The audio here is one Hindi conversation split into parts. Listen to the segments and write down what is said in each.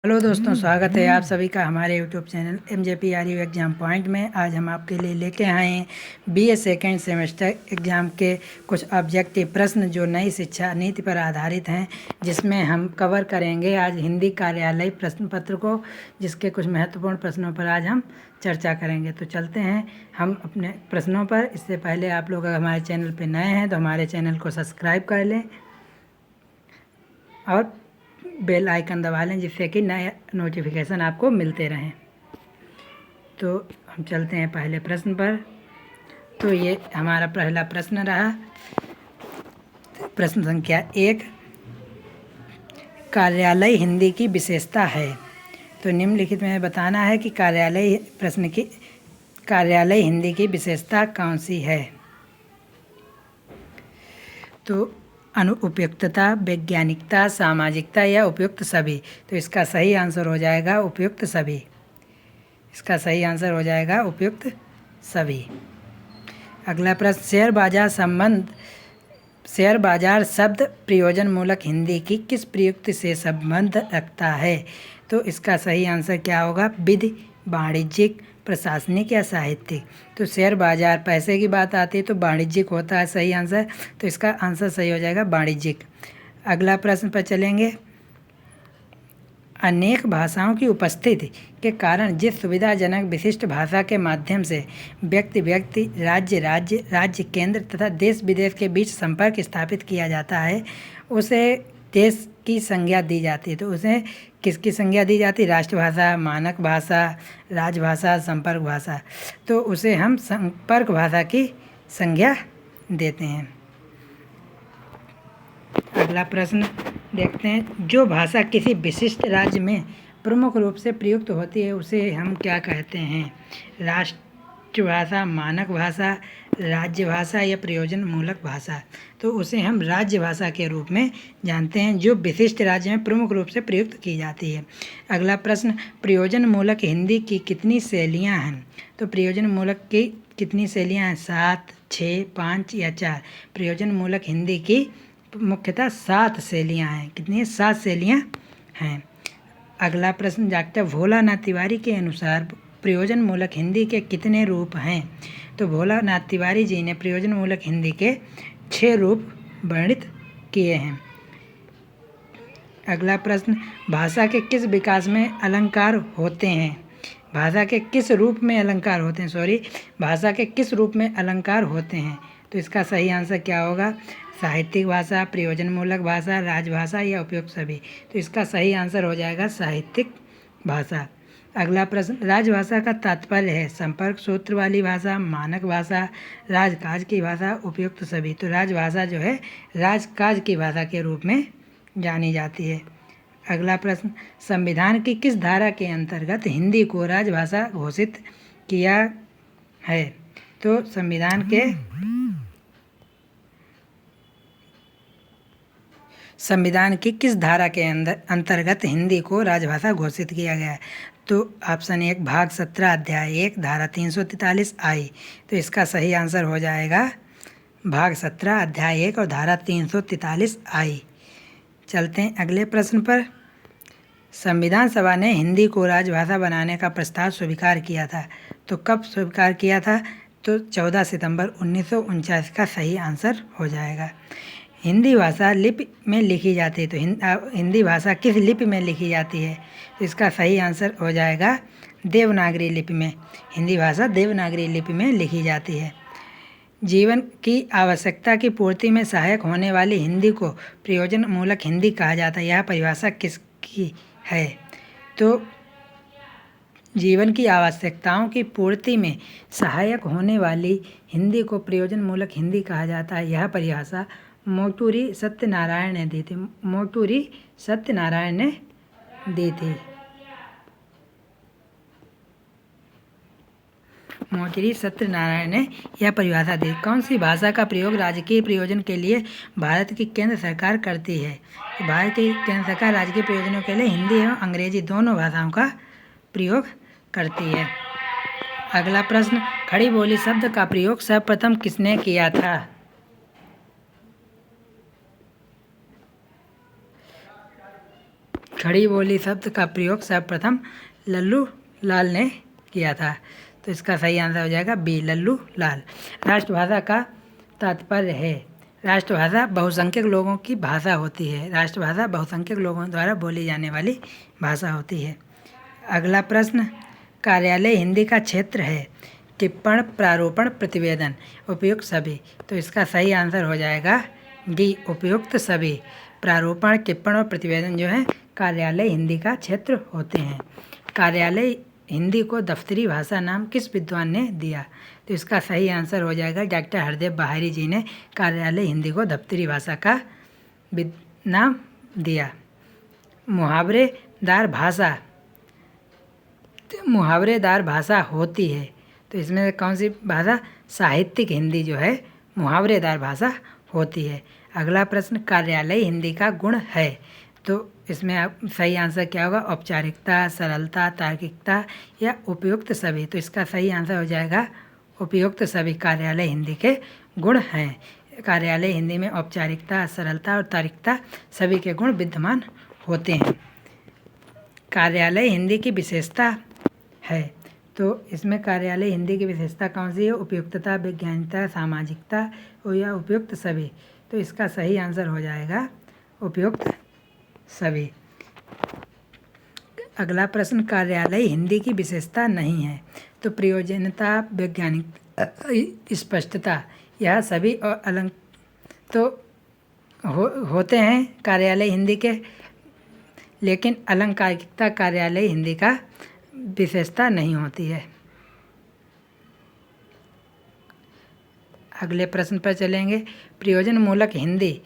हेलो दोस्तों, स्वागत है आप सभी का हमारे YouTube channel MJPRU exam point में। आज हम आपके लिए लेके आए हैं BA सेकेंड सेमेस्टर एग्ज़ाम के कुछ ऑब्जेक्टिव प्रश्न जो नई शिक्षा नीति पर आधारित हैं, जिसमें हम कवर करेंगे आज हिंदी कार्यालय प्रश्न पत्र को, जिसके कुछ महत्वपूर्ण प्रश्नों पर आज हम चर्चा करेंगे। तो चलते हैं हम अपने प्रश्नों पर। इससे पहले आप लोग अगर हमारे चैनल पर नए हैं तो हमारे चैनल को सब्सक्राइब कर लें और बेल आइकन दबा लें, जिससे कि नए नोटिफिकेशन आपको मिलते रहें। तो हम चलते हैं पहले प्रश्न पर। तो ये हमारा पहला प्रश्न रहा, प्रश्न संख्या 1, कार्यालय हिंदी की विशेषता है। तो निम्नलिखित में बताना है कि कार्यालय हिंदी की विशेषता कौन सी है। तो उपयुक्तता, वैज्ञानिकता, सामाजिकता या उपयुक्त सभी। तो इसका सही आंसर हो जाएगा उपयुक्त सभी। इसका सही आंसर हो जाएगा उपयुक्त सभी। अगला प्रश्न, शेयर बाजार शब्द प्रयोजन मूलक हिंदी की किस प्रयुक्ति से संबंध रखता है। तो इसका सही आंसर क्या होगा, विधि, वाणिज्यिक, प्रशासनिक या साहित्यिक। तो शेयर बाजार पैसे की बात आती है तो वाणिज्यिक होता है सही आंसर। तो इसका आंसर सही हो जाएगा वाणिज्यिक। अगला प्रश्न पर चलेंगे, अनेक भाषाओं की उपस्थिति के कारण जिस सुविधाजनक विशिष्ट भाषा के माध्यम से व्यक्ति राज्य केंद्र तथा देश विदेश के बीच संपर्क स्थापित किया जाता है, उसे देश की संज्ञा दी जाती है। तो उसे किसकी संज्ञा दी जाती है, राष्ट्रभाषा, मानक भाषा, राजभाषा, संपर्क भाषा। तो उसे हम संपर्क भाषा की संज्ञा देते हैं। अगला प्रश्न देखते हैं, जो भाषा किसी विशिष्ट राज्य में प्रमुख रूप से प्रयुक्त होती है उसे हम क्या कहते हैं, राष्ट्रभाषा, मानक भाषा, राज्य भाषा या प्रयोजन मूलक भाषा। तो उसे हम राज्य भाषा के रूप में जानते हैं, जो विशिष्ट राज्य में प्रमुख रूप से प्रयुक्त की जाती है। अगला प्रश्न, प्रयोजन मूलक हिंदी की कितनी शैलियाँ हैं। तो प्रयोजन मूलक की कितनी शैलियाँ हैं, 7, 6, 5 या 4। प्रयोजन मूलक हिंदी की मुख्यतः 7 शैलियाँ हैं। कितनी, 7 शैलियाँ हैं। अगला प्रश्न, डॉक्टर भोलानाथ तिवारी के अनुसार प्रयोजन मूलक हिंदी के कितने रूप हैं। तो भोलानाथ तिवारी जी ने प्रयोजन मूलक हिंदी के 6 रूप वर्णित किए हैं। अगला प्रश्न, भाषा के किस विकास में अलंकार होते हैं। भाषा के किस रूप में अलंकार होते हैं, भाषा के किस रूप में अलंकार होते हैं। तो इसका सही आंसर क्या होगा, साहित्यिक भाषा, प्रयोजन मूलक भाषा, राजभाषा या उपयुक्त सभी। तो इसका सही आंसर हो जाएगा साहित्यिक भाषा। अगला प्रश्न, राजभाषा का तात्पर्य है संपर्क सूत्र वाली भाषा, मानक भाषा, राजकाज की भाषा, उपयुक्त सभी। तो राजभाषा जो है राजकाज की भाषा के रूप में जानी जाती है। अगला प्रश्न, संविधान की किस धारा के अंतर्गत हिंदी को राजभाषा घोषित किया है। तो संविधान की किस धारा के अंतर्गत हिंदी को राजभाषा घोषित किया गया है। तो ऑप्शन 1, भाग 17 अध्याय 1 धारा 343 आई। तो इसका सही आंसर हो जाएगा भाग 17 अध्याय 1 और धारा 343 आई। चलते हैं अगले प्रश्न पर। संविधान सभा ने हिंदी को राजभाषा बनाने का प्रस्ताव स्वीकार किया था। तो कब स्वीकार किया था, तो 14 सितंबर 1949 का सही आंसर हो जाएगा। हिंदी भाषा लिपि में लिखी जाती है। तो हिंदी भाषा किस लिपि में लिखी जाती है। तो इसका सही आंसर हो जाएगा देवनागरी लिपि में। हिंदी भाषा देवनागरी लिपि में लिखी जाती है। जीवन की आवश्यकता की पूर्ति में सहायक होने वाली हिंदी को प्रयोजन मूलक हिंदी कहा जाता है। यह परिभाषा किसकी है। तो जीवन की आवश्यकताओं की पूर्ति में सहायक होने वाली हिंदी को प्रयोजन मूलक हिंदी कहा जाता है। यह परिभाषा मोटूरी सत्यनारायण ने दी थी। मोटूरी सत्यनारायण ने दी थी। मोटूरी सत्यनारायण ने यह परिभाषा दी। कौन सी भाषा का प्रयोग राजकीय प्रयोजन के लिए भारत की केंद्र सरकार करती है। तो भारत की केंद्र सरकार राजकीय प्रयोजनों के लिए हिंदी एवं अंग्रेजी दोनों भाषाओं का प्रयोग करती है। अगला प्रश्न, खड़ी बोली शब्द का प्रयोग सर्वप्रथम किसने किया था। खड़ी बोली शब्द का प्रयोग सर्वप्रथम लल्लू लाल ने किया था। तो इसका सही आंसर हो जाएगा बी, लल्लू लाल। राष्ट्रभाषा का तात्पर्य है। राष्ट्रभाषा बहुसंख्यक लोगों की भाषा होती है। राष्ट्रभाषा बहुसंख्यक लोगों द्वारा बोली जाने वाली भाषा होती है। अगला प्रश्न, कार्यालय हिंदी का क्षेत्र है। टिप्पण, प्रारूपण, प्रतिवेदन, उपयुक्त सभी। तो इसका सही आंसर हो जाएगा डी, उपयुक्त सभी। प्रारूपण, टिप्पण और प्रतिवेदन जो है कार्यालय हिंदी का क्षेत्र होते हैं। कार्यालय हिंदी को दफ्तरी भाषा नाम किस विद्वान ने दिया? तो इसका सही आंसर हो जाएगा डॉक्टर हरदेव बहारी जी ने कार्यालय हिंदी को दफ्तरी भाषा का नाम दिया। मुहावरेदार भाषा होती है। तो इसमें कौन सी भाषा? साहित्यिक हिंदी जो है मुहावरेदार भाषा होती है। अगला प्रश्न, कार्यालय हिंदी का गुण है। तो इसमें आप सही आंसर क्या होगा? औपचारिकता, सरलता, तार्किकता या उपयुक्त सभी। तो इसका सही आंसर हो जाएगा उपयुक्त सभी कार्यालय हिंदी के गुण हैं। कार्यालय हिंदी में औपचारिकता, सरलता और तार्किकता सभी के गुण विद्यमान होते हैं। कार्यालय हिंदी की विशेषता है। तो इसमें कार्यालय हिंदी की विशेषता कौन सी है? उपयुक्तता, वैज्ञानिकता, सामाजिकता और या उपयुक्त सभी। तो इसका सही आंसर हो जाएगा उपयुक्त सभी। अगला प्रश्न, कार्यालय हिंदी की विशेषता नहीं है। तो प्रयोजनता, वैज्ञानिक, स्पष्टता, यह सभी और तो होते हैं कार्यालय हिंदी के, लेकिन अलंकारिकता कार्यालय हिंदी का विशेषता नहीं होती है। अगले प्रश्न पर चलेंगे। प्रयोजन मूलक हिंदी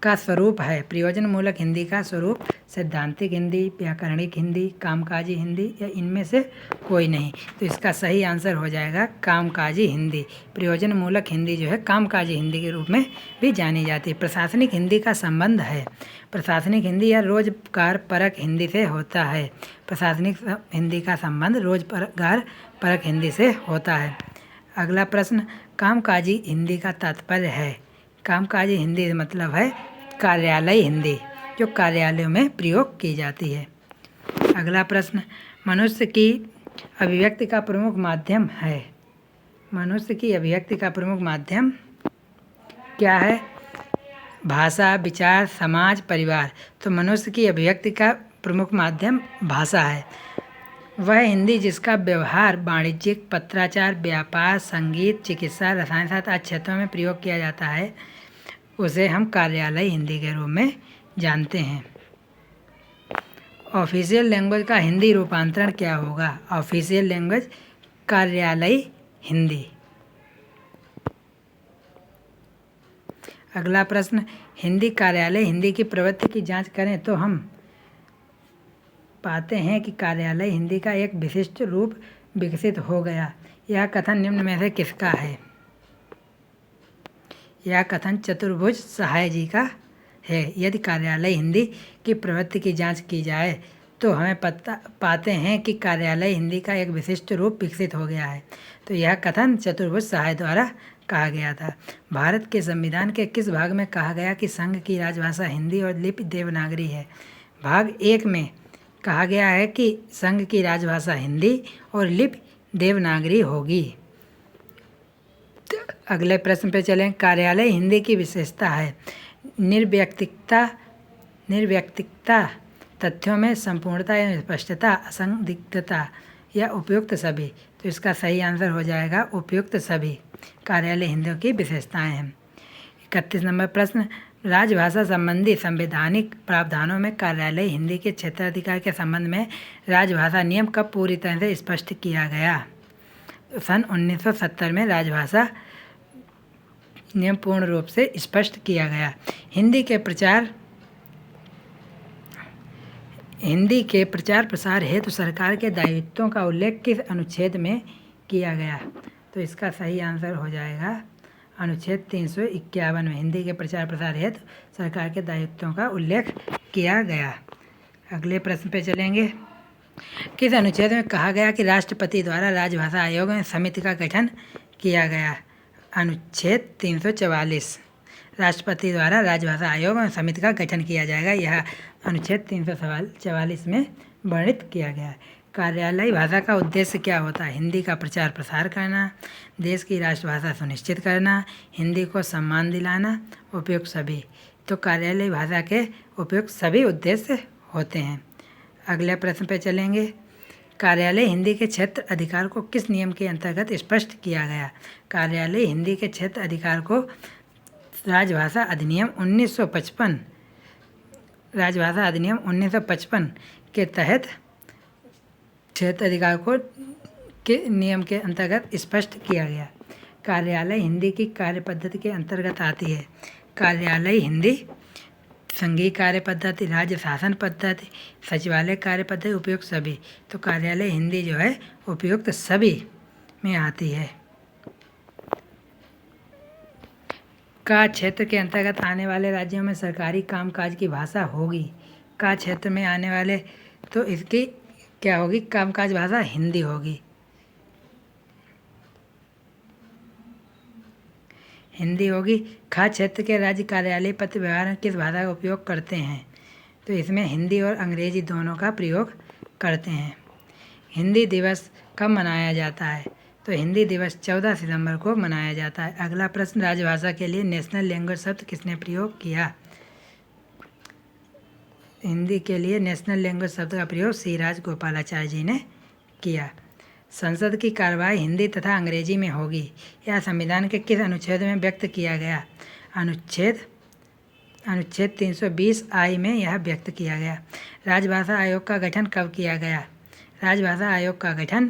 का स्वरूप है। प्रयोजन मूलक हिंदी का स्वरूप सैद्धांतिक हिंदी, व्याकरणिक हिंदी, कामकाजी हिंदी या इनमें से कोई नहीं। तो इसका सही आंसर हो जाएगा कामकाजी हिंदी। प्रयोजन मूलक हिंदी जो है कामकाजी हिंदी के रूप में भी जानी जाती है। प्रशासनिक हिंदी का संबंध है। प्रशासनिक हिंदी या रोजगार परक हिंदी से होता है। प्रशासनिक हिंदी का संबंध रोजगार परक हिंदी से होता है। अगला प्रश्न, कामकाजी हिंदी का तात्पर्य है। कामकाजी हिंदी मतलब है कार्यालय हिंदी, जो कार्यालयों में प्रयोग की जाती है। अगला प्रश्न, मनुष्य की अभिव्यक्ति का प्रमुख माध्यम है। मनुष्य की अभिव्यक्ति का प्रमुख माध्यम क्या है? भाषा, विचार, समाज, परिवार। तो मनुष्य की अभिव्यक्ति का प्रमुख माध्यम भाषा है। वह हिंदी जिसका व्यवहार वाणिज्यिक, पत्राचार, व्यापार, संगीत, चिकित्सा, रसायन शास्त्र आदि क्षेत्रों में प्रयोग किया जाता है, उसे हम कार्यालय हिंदी के रूप में जानते हैं। ऑफिशियल लैंग्वेज का हिंदी रूपांतरण क्या होगा? ऑफिशियल लैंग्वेज कार्यालय हिंदी। अगला प्रश्न, हिंदी कार्यालय हिंदी की प्रवृत्ति की जांच करें तो हम पाते हैं कि कार्यालय हिंदी का एक विशिष्ट रूप विकसित हो गया। यह कथन निम्न में से किसका है? यह कथन चतुर्भुज सहाय जी का है। यदि कार्यालय हिंदी की प्रवृत्ति की जांच की जाए तो हमें पाते हैं कि कार्यालय हिंदी का एक विशिष्ट रूप विकसित हो गया है। तो यह कथन चतुर्भुज सहाय द्वारा कहा गया था। भारत के संविधान के किस भाग में कहा गया कि संघ की राजभाषा हिंदी और लिपि देवनागरी है? भाग 1 में कहा गया है कि संघ की राजभाषा हिंदी और लिपि देवनागरी होगी। अगले प्रश्न पे चलें। कार्यालय हिंदी की विशेषता है। निर्व्यक्तिकता, तथ्यों में संपूर्णता या स्पष्टता, असंदिग्धता या उपयुक्त सभी। तो इसका सही आंसर हो जाएगा उपयुक्त सभी कार्यालय हिंदी की विशेषताएं हैं। 31 नंबर प्रश्न, राजभाषा संबंधी संवैधानिक प्रावधानों में कार्यालय हिंदी के क्षेत्राधिकार के संबंध में राजभाषा नियम कब पूरी तरह से स्पष्ट किया गया? सन 1970 में राजभाषा नियम पूर्ण रूप से स्पष्ट किया गया। हिंदी के प्रचार प्रसार हेतु सरकार के दायित्वों का उल्लेख किस अनुच्छेद में किया गया? तो इसका सही आंसर हो जाएगा अनुच्छेद 351 में हिंदी के प्रचार प्रसार हेतु सरकार के दायित्वों का उल्लेख किया गया। अगले प्रश्न पे चलेंगे। किस अनुच्छेद में कहा गया कि राष्ट्रपति द्वारा राजभाषा आयोग में समिति का गठन किया गया? अनुच्छेद 344। राष्ट्रपति द्वारा राजभाषा आयोग और समिति का गठन किया जाएगा। यह अनुच्छेद 344 में वर्णित किया गया है। कार्यालयीय भाषा का उद्देश्य क्या होता है? हिंदी का प्रचार प्रसार करना, देश की राष्ट्रभाषा सुनिश्चित करना, हिंदी को सम्मान दिलाना, उपयुक्त सभी। तो कार्यालयीय भाषा के उपयुक्त सभी उद्देश्य होते हैं। अगले प्रश्न पे चलेंगे। कार्यालय हिंदी के क्षेत्र अधिकार को किस नियम के अंतर्गत स्पष्ट किया गया? कार्यालय हिंदी के क्षेत्र अधिकार को राजभाषा अधिनियम 1955 राजभाषा अधिनियम 1955 के तहत क्षेत्र अधिकार को के नियम के अंतर्गत स्पष्ट किया गया। कार्यालय हिंदी की कार्य पद्धति के अंतर्गत आती है। कार्यालय हिंदी संघीय कार्य पद्धति, राज्य शासन पद्धति, सचिवालय कार्य पद्धति, उपयुक्त सभी। तो कार्यालय हिंदी जो है उपयुक्त सभी में आती है। का क्षेत्र के अंतर्गत आने वाले राज्यों में सरकारी कामकाज की भाषा होगी? का क्षेत्र में आने वाले तो इसकी क्या होगी? कामकाज भाषा हिंदी होगी। हिंदी होगी। खा क्षेत्र के राज्य कार्यालय पत्र व्यवहार में किस भाषा का उपयोग करते हैं? तो इसमें हिंदी और अंग्रेजी दोनों का प्रयोग करते हैं। हिंदी दिवस कब मनाया जाता है? तो हिंदी दिवस 14 सितंबर को मनाया जाता है। अगला प्रश्न, राजभाषा के लिए नेशनल लैंग्वेज शब्द किसने प्रयोग किया? हिंदी के लिए नेशनल लैंग्वेज शब्द का प्रयोग सी राजगोपालाचार्य जी ने किया। संसद की कार्रवाई हिंदी तथा अंग्रेजी में होगी। यह संविधान के किस अनुच्छेद में व्यक्त किया गया? अनुच्छेद 320 आई में यह व्यक्त किया गया। राजभाषा आयोग का गठन कब किया गया? राजभाषा आयोग का गठन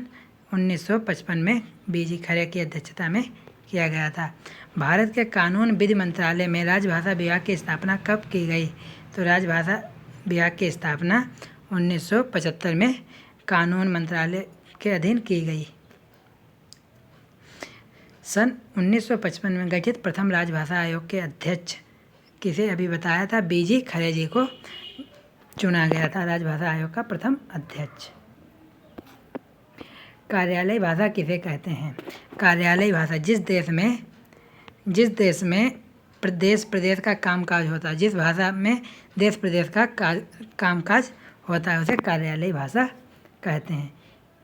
1955 में बीजी खरे की अध्यक्षता में किया गया था। भारत के कानून विधि मंत्रालय में राजभाषा विभाग की स्थापना कब की गई? तो राजभाषा विभाग की स्थापना 1975 में कानून मंत्रालय के अधीन की गई। सन 1955 में गठित प्रथम राजभाषा आयोग के अध्यक्ष किसे अभी बताया था? बीजी खरे जी को चुना गया था राजभाषा आयोग का प्रथम अध्यक्ष। कार्यालय भाषा किसे कहते हैं? कार्यालय भाषा जिस देश में प्रदेश का कामकाज होता है, जिस भाषा में देश प्रदेश का कामकाज होता है, उसे कार्यालय भाषा कहते हैं।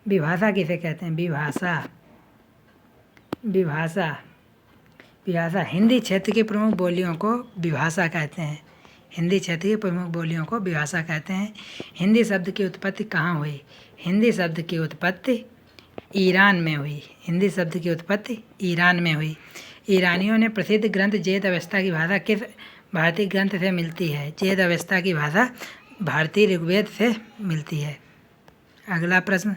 विभाषा किसे कहते हैं? विभाषा हिंदी क्षेत्र की प्रमुख बोलियों को विभाषा कहते हैं। हिंदी क्षेत्र की प्रमुख बोलियों को विभाषा कहते हैं। हिंदी शब्द की उत्पत्ति कहाँ हुई? हिंदी शब्द की उत्पत्ति ईरान में हुई। हिंदी शब्द की उत्पत्ति ईरान में हुई। ईरानियों ने प्रसिद्ध ग्रंथ जेद अवेस्ता की भाषा किस भारतीय ग्रंथ से मिलती है? जेद अवेस्ता की भाषा भारतीय ऋग्वेद से मिलती है। अगला प्रश्न,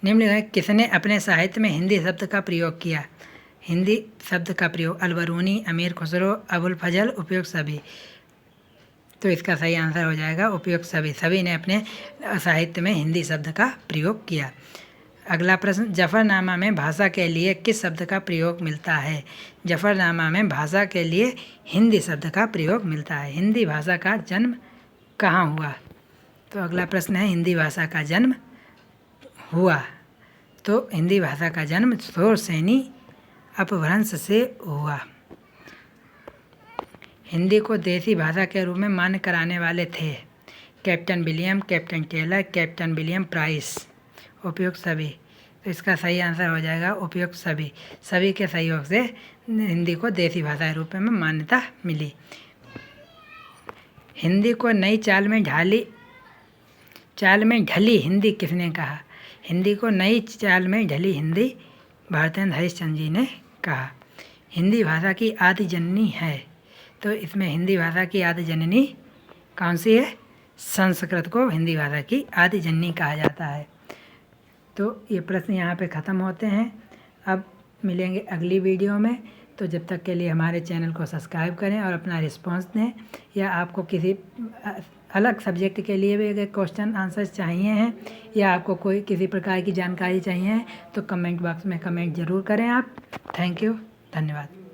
निम्नलिखित किसने अपने साहित्य में हिंदी शब्द का प्रयोग किया? हिंदी शब्द का प्रयोग अलबरूनी, अमीर खुसरो, अबुल फजल, उपयुक्त सभी। तो इसका सही आंसर हो जाएगा उपयुक्त सभी। सभी ने अपने साहित्य में हिंदी शब्द का प्रयोग किया। अगला प्रश्न, जफरनामा में भाषा के लिए किस शब्द का प्रयोग मिलता है? जफरनामा में भाषा के लिए हिंदी शब्द का प्रयोग मिलता है। हिंदी भाषा का जन्म कहाँ हुआ? तो अगला प्रश्न है, हिंदी भाषा का जन्म हुआ। तो हिंदी भाषा का जन्म शोरसेनी अपभ्रंश से हुआ। हिंदी को देसी भाषा के रूप में मान्य कराने वाले थे captain William, captain Taylor, captain William Price, उपयुक्त सभी। तो इसका सही आंसर हो जाएगा उपयुक्त सभी। सभी के सहयोग से हिंदी को देसी भाषा के रूप में मान्यता मिली। हिंदी को नई चाल में ढली हिंदी किसने कहा? हिंदी को नई चाल में ढली हिंदी भारतेंद्र हरिश्चंद्र जी ने कहा। हिंदी भाषा की आदि जननी है। तो इसमें हिंदी भाषा की आदि जननी कौन सी है? संस्कृत को हिंदी भाषा की आदि जननी कहा जाता है। तो ये प्रश्न यहाँ पे ख़त्म होते हैं। अब मिलेंगे अगली वीडियो में। तो जब तक के लिए हमारे चैनल को सब्सक्राइब करें और अपना रिस्पांस दें, या आपको किसी अलग सब्जेक्ट के लिए भी अगर क्वेश्चन आंसर्स चाहिए हैं या आपको कोई किसी प्रकार की जानकारी चाहिए तो कमेंट बॉक्स में कमेंट ज़रूर करें आप। थैंक यू, धन्यवाद।